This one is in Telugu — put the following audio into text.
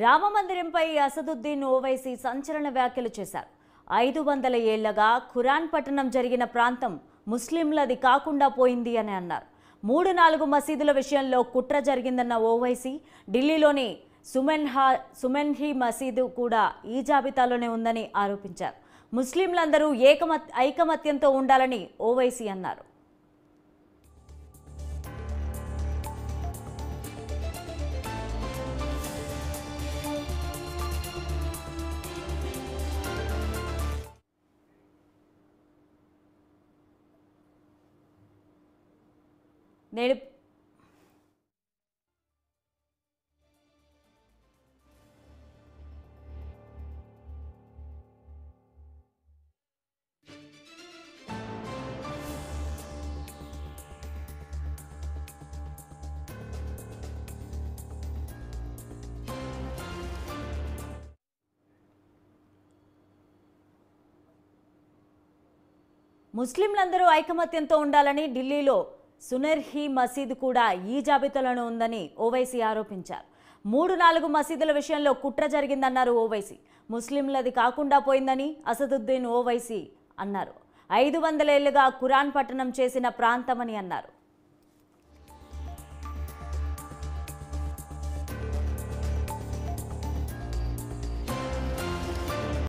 రామమందిరంపై అసదుద్దీన్ ఓవైసీ సంచలన వ్యాఖ్యలు చేశారు. 500 ఏళ్లగా ఖురాన్ పఠనం జరిగిన ప్రాంతం ముస్లింలది కాకుండా పోయింది అని అన్నారు. 3-4 మసీదుల విషయంలో కుట్ర జరిగిందన్న ఓవైసీ ఢిల్లీలోని సుమెన్హి మసీదు కూడా ఈ జాబితాలోనే ఉందని ఆరోపించారు. ముస్లింలందరూ ఐకమత్యంతో ఉండాలని ఓవైసీ అన్నారు. ముస్లింలందరూ ఐకమత్యంతో ఉండాలని ఢిల్లీలో సుమెన్హి మసీదు కూడా ఈ జాబితాలోనే ఉందని ఓవైసీ ఆరోపించారు. 3-4 మసీదుల విషయంలో కుట్ర జరిగిందన్నారు ఓవైసీ. ముస్లింలది కాకుండా పోయిందని అసదుద్దీన్ ఓవైసీ అన్నారు. 500 ఏళ్లుగా ఖురాన్ పఠనం చేసిన ప్రాంతమని అన్నారు.